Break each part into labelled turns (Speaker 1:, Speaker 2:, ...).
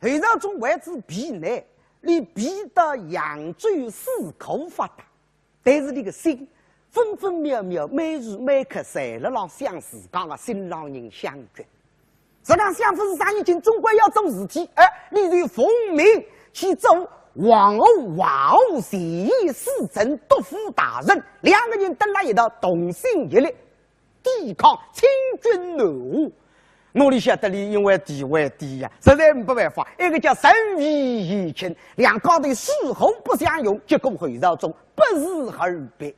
Speaker 1: 后朝中位置皮内，你皮的扬州四口发达，但是你个心分分秒秒、每时每刻在了让想自家的新郎人相决。这样相夫是啥已经总归要做事体，而你就奉命去做王后、华后、协议、侍臣、督府大人，两个人等了一道同心协力，抵抗清军怒户。我里晓得你因为地位低呀，实在没办法。一个叫身为义亲，两高头事后不相容，结果回朝中不辞而别。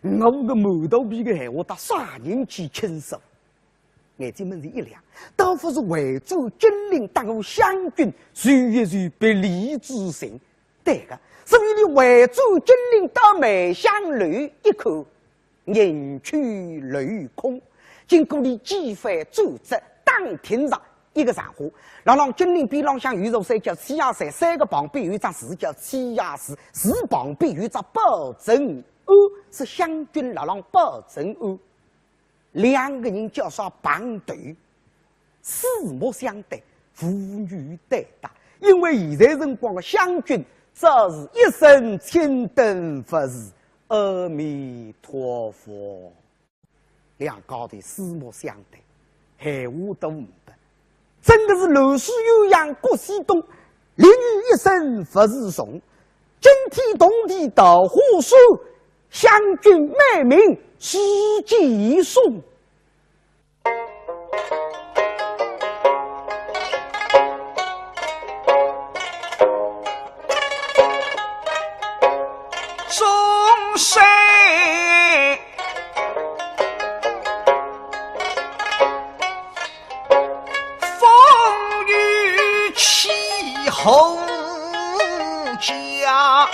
Speaker 1: 我个毛头皮个闲话，到啥人去亲手？眼睛门是一亮，倒不是为主金陵当我湘军，谁也谁被李之行。对个，所以你为主金陵到梅香楼一口人去楼空，经过你几番组织。当天上一个上火，让金陵比浪向宇宙山叫七亚山，三个旁边有一张寺叫七亚寺，寺旁边有一张宝镇庵，是湘军让宝镇庵。两个人叫啥绑队，四目相对，父女对答。因为现在辰光的湘军，这是一生千灯佛事，阿弥陀佛。两高的四目相对。闲话都唔得，真的是楼市有阳国西东，立于一生佛事颂，惊天动地道火书，湘军美名世纪颂。
Speaker 2: 终身后家，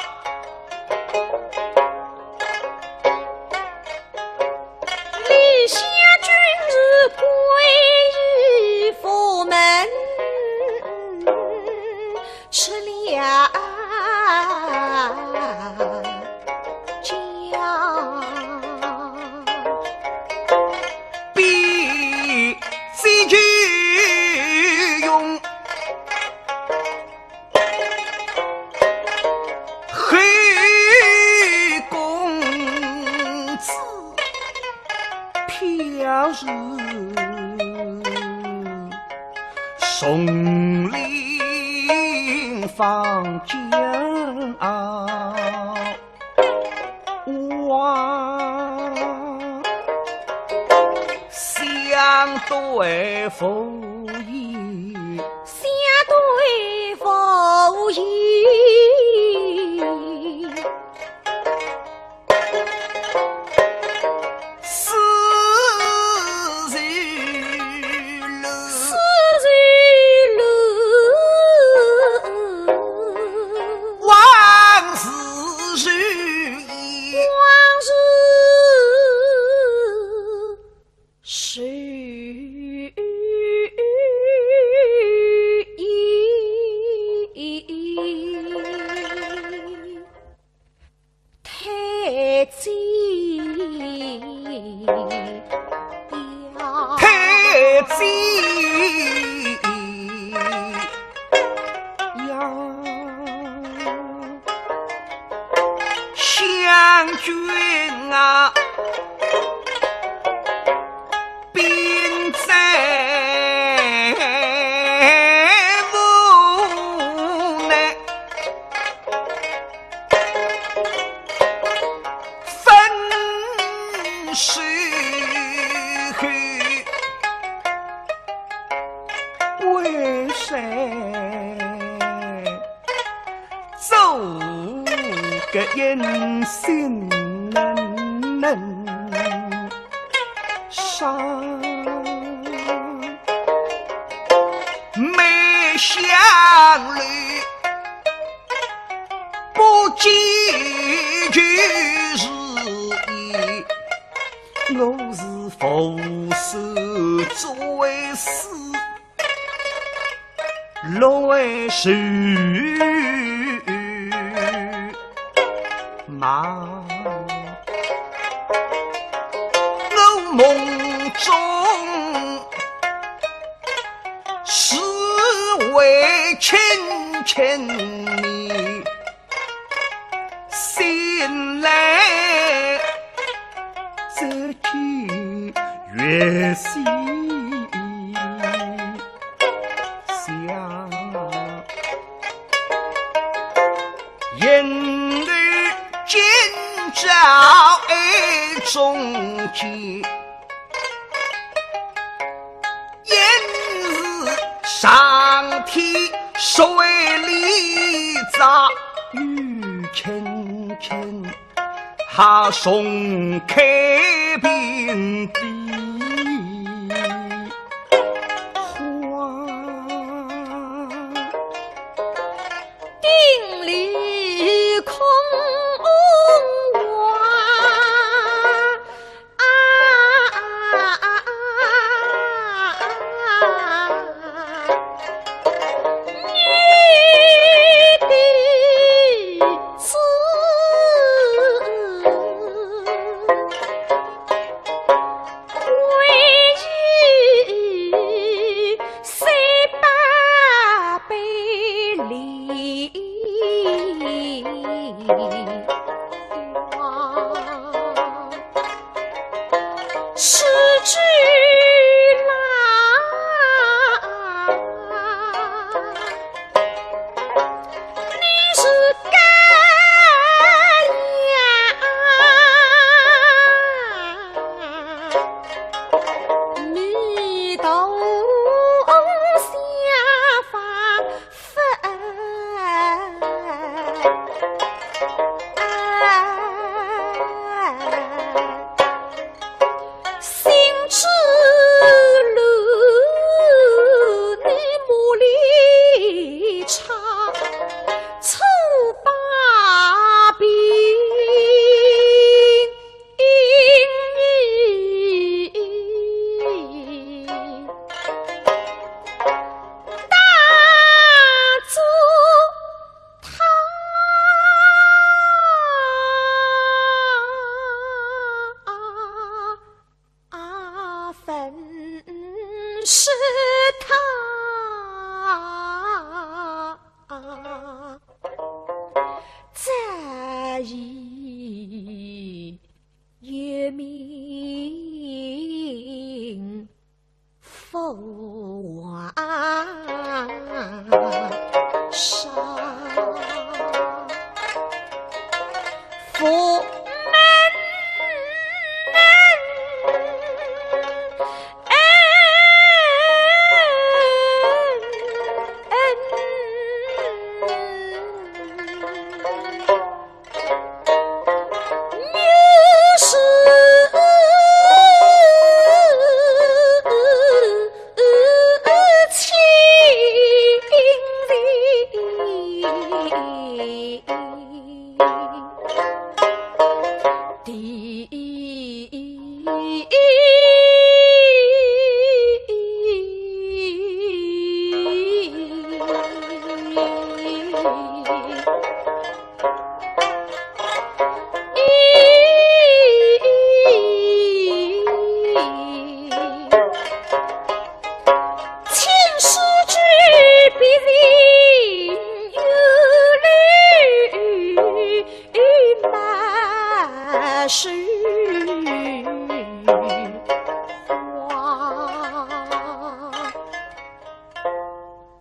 Speaker 3: 李下君日归于府门，吃了家，
Speaker 2: 必非去用。飘日松林放江望，相对无言，
Speaker 3: 相对无言。
Speaker 2: 人心能伤，没想虑不记句是意，我是佛手作为师，来世马，我梦中是为为亲亲你心来走进月心想人儿今朝爱中间上天水里杂雨轻轻好松开平地花
Speaker 3: 定里空是他在意月明风晚上佛是花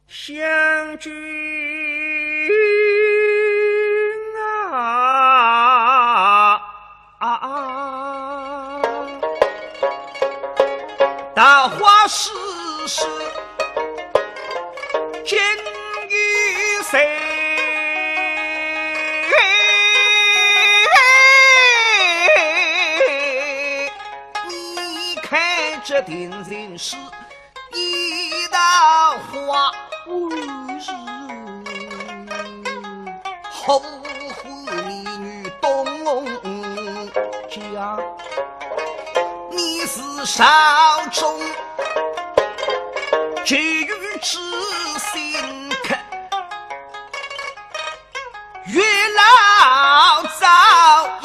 Speaker 2: 相君啊，大话世事见于谁？这定人是一道花日后会美女东家，你是少中结语之心客，月老早已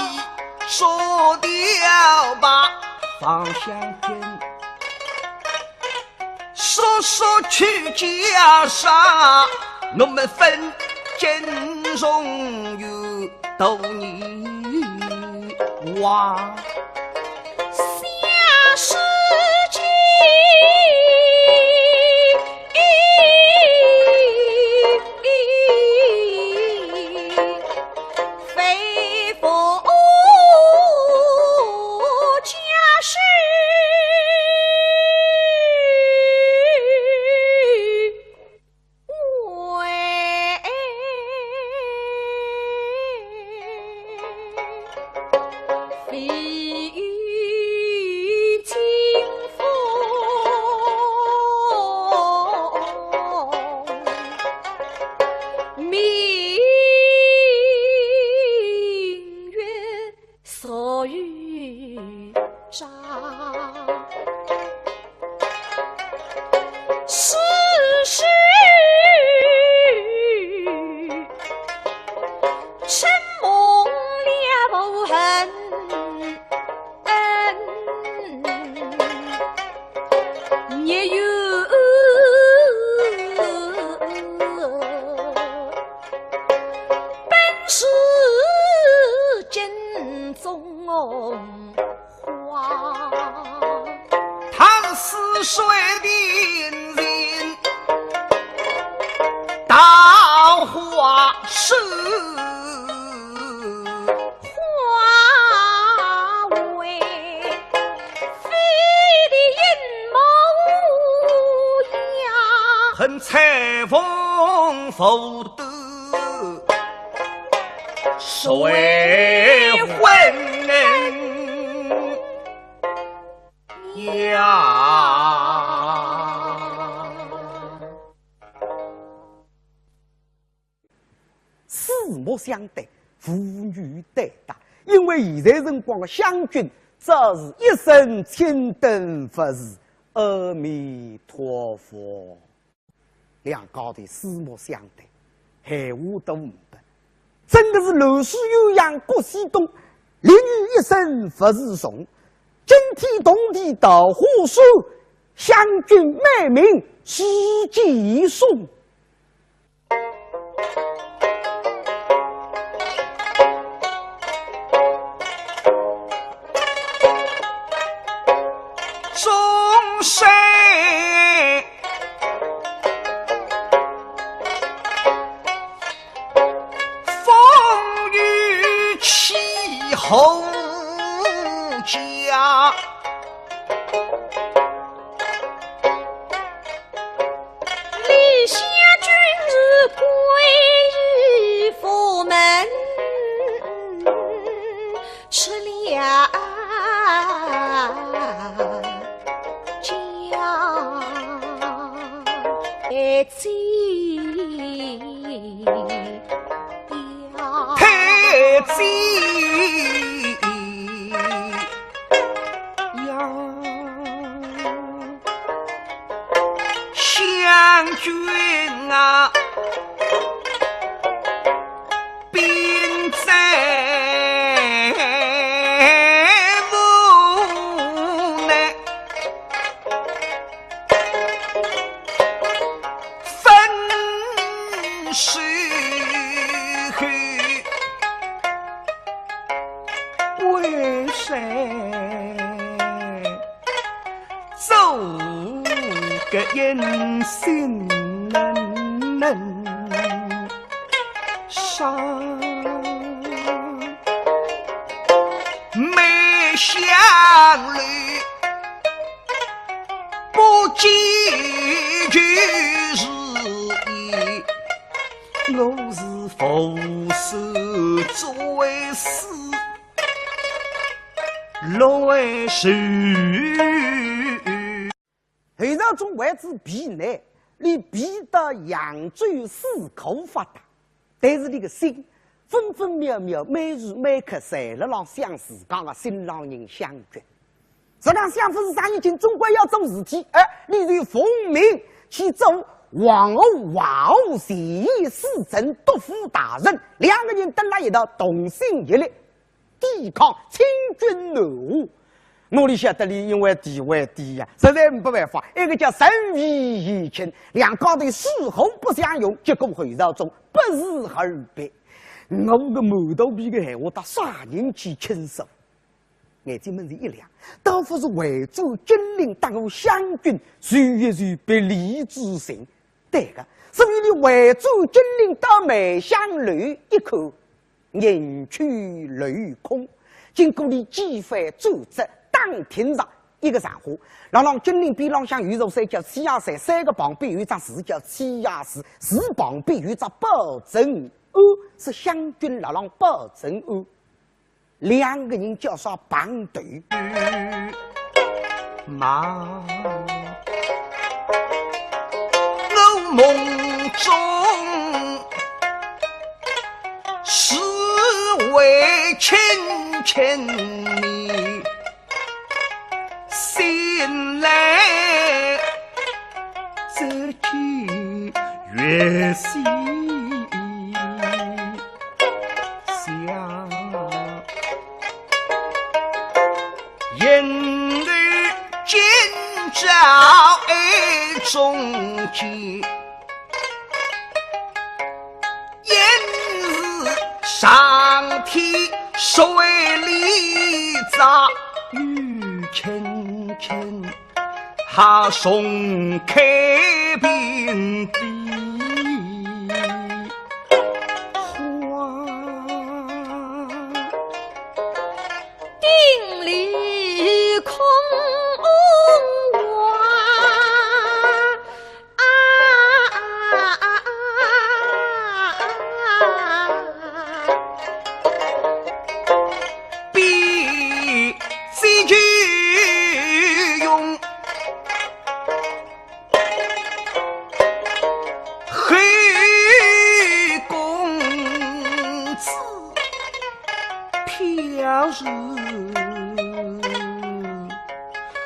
Speaker 2: 说掉吧方向天，手说说去家杀，我们分间中有斗女娃，
Speaker 3: 下世纪非佛家事。
Speaker 2: 水的人大花树
Speaker 3: 花为飞的阴谋呀，
Speaker 2: 很彩凤浮的水魂呀。
Speaker 1: 四目相对，妇女对答。因为现在辰光的湘军，这是一生青灯佛事，阿弥陀佛。两高的四目相对，闲话都唔得，真的是楼须有阳过西东，烈女一生佛事重。惊天动地桃花树，湘军美名世纪颂。
Speaker 2: 众生风雨气候家，
Speaker 3: 立下君日归于佛门，吃了
Speaker 2: 太子呀，湘军啊，兵在无奈。是为谁走个人心能伤？没想虑不记句是意。我是佛手作为师，落为师。
Speaker 1: 现在中外之皮内，你皮得扬州四口发达，但是你个心分分秒秒、每时每刻在了让想自家的新郎人相决。这样相夫是啥已经总归要做事体，你就奉命去做王后、华后、协议、侍臣、督抚大人，两个人登了一道同心协力，抵抗清军南下。我里晓得你因为地位低呀，实在没办法。一个叫身为疫情，两高的时候不相容，结果会绕中不是而别。我个毛头皮的闲话，到啥人去亲手？眼睛门子一亮，倒不是为主金陵当我湘军，谁也谁被李之行。对个，所以你为主金陵到梅香楼一口，人去楼空。经过你几番组织，当天上一个上火，让金陵比浪向宇宙山叫七亚山，三个旁边有一张寺叫七亚寺，寺旁边有一张宝镇庵，是湘军让宝镇庵。两个人叫上绑队
Speaker 2: 马，我梦中是为亲亲你，醒来走去月西想。人儿今朝爱中间，言是上天水里早雨轻轻，还松开平地。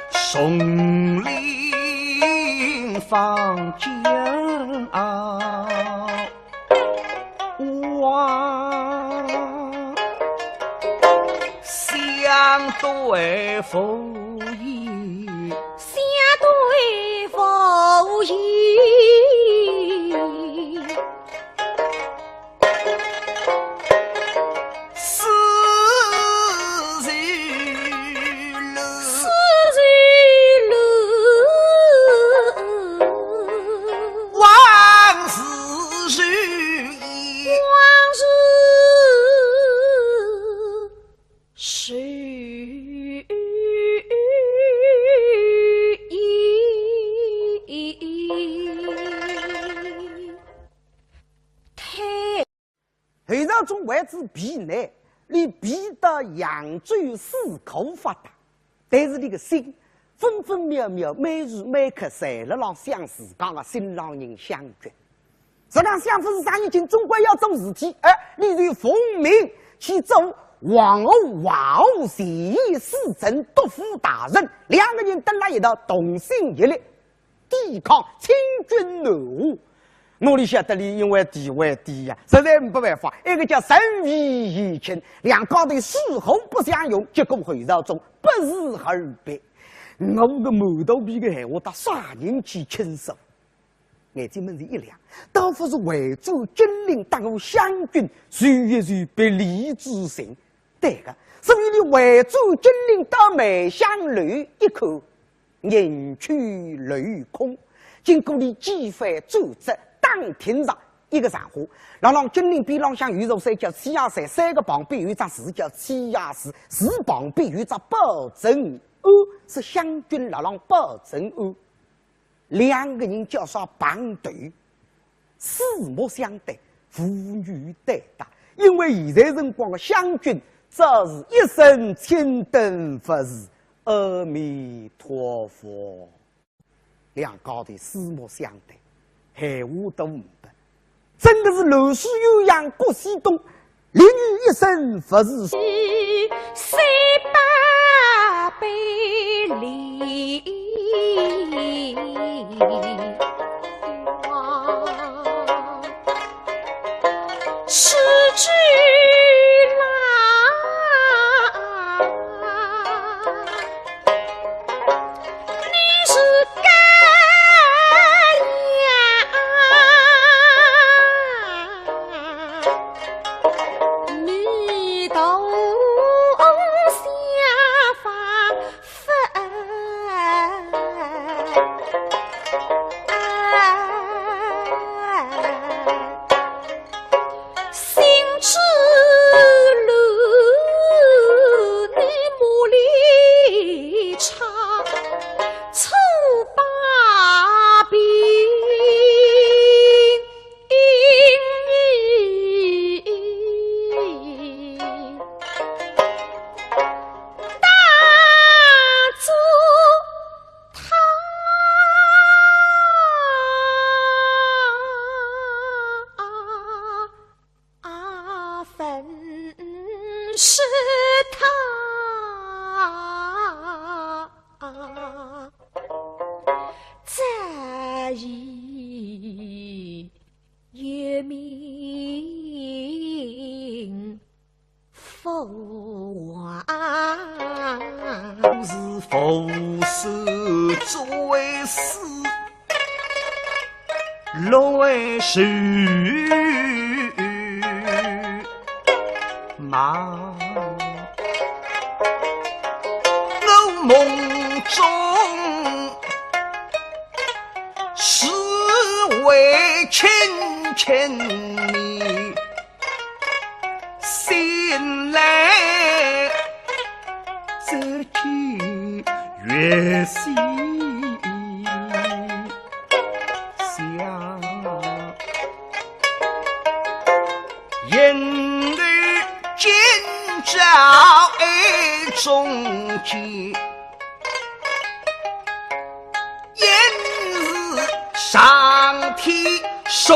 Speaker 2: 松林放江望，相对无言，
Speaker 3: 相对无言。
Speaker 1: 中为之皮内，你皮的扬州四口发达，但是你个心分分秒秒、每时每刻在了让相自讲的新郎人相决。这让相夫是啥已经总归要做事体，你就奉命去做王后、华后、协议、司政、督府大人，两个人等了一道，同心一力，抵抗清军怒户。我里晓得你因为地位低呀，实在没办法。一个叫身为疫情，两高的时候不相容，结果会绕中不是而别。我个毛头皮的闲话，到啥人去亲手？眼睛门子一亮，倒不是为主金陵当我湘军，谁也谁被李之行。对个，所以你为主金陵到梅香楼一口，人去楼空。经过你几番组织，当天上一个上火，让金陵比浪向宇宙山叫七亚山，三个旁边有一张寺叫七亚寺，寺旁边有一张宝镇庵，是湘军让宝镇庵。两个人叫上绑队，四目相对，父女对答。因为现在辰光的湘军，这是一生青灯佛事，阿弥陀佛。两高的四目相对，闲话都唔得，真的是楼市有阳过西东，立于一生佛事。
Speaker 3: 三八百里望，痴居郎是他在意月明父王，
Speaker 2: 是佛手作为师，落为手马。我梦中是为亲亲你，醒来这句月心想，言语今朝爱中间，言是上天水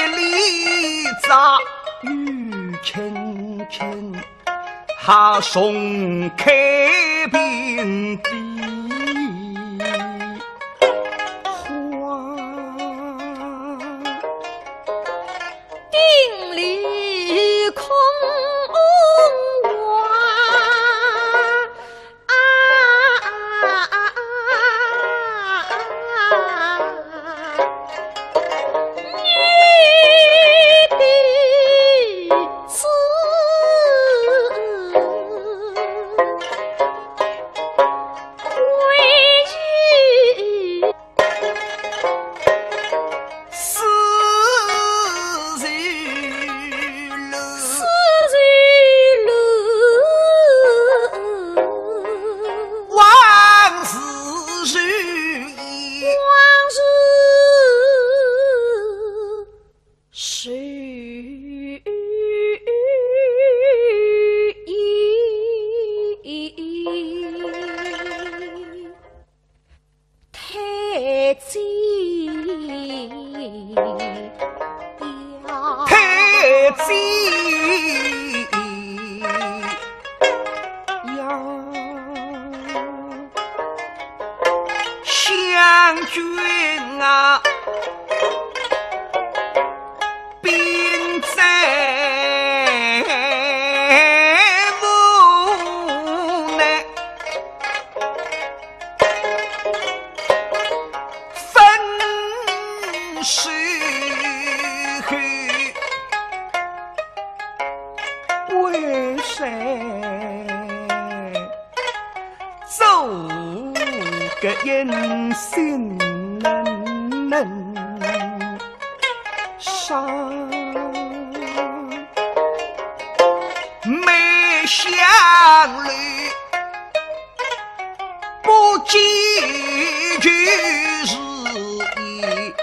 Speaker 2: 里杂雨轻轻，哈松开平地花，
Speaker 3: 定里空望女的子为妻。
Speaker 2: 思绪路，
Speaker 3: 思绪路，
Speaker 2: 往事如烟，
Speaker 3: 往事太子要
Speaker 2: 太子要相君啊，兵在无奈，分手后为谁走个人心能伤？没想虑不记就是意，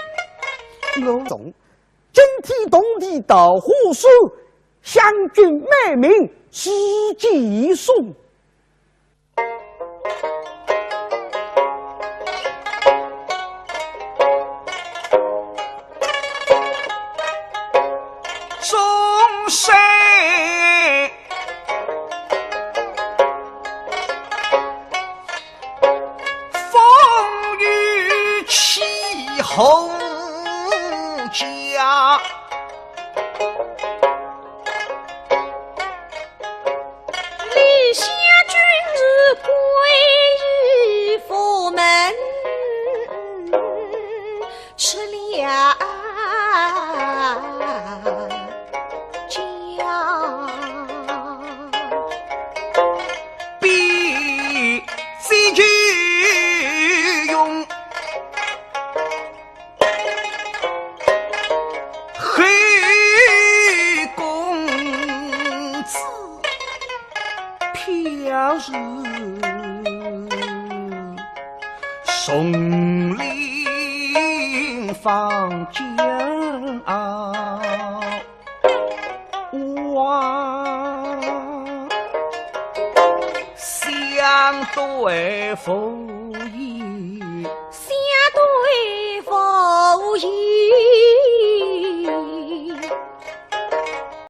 Speaker 1: 我中惊天动地的胡说，湘军卖命史记诵。
Speaker 2: 终身风雨气候家，
Speaker 3: 立下君日归于府门，吃了家，
Speaker 2: 必自去用黑公子飘日松林放江望，相对无言，
Speaker 3: 相对无言。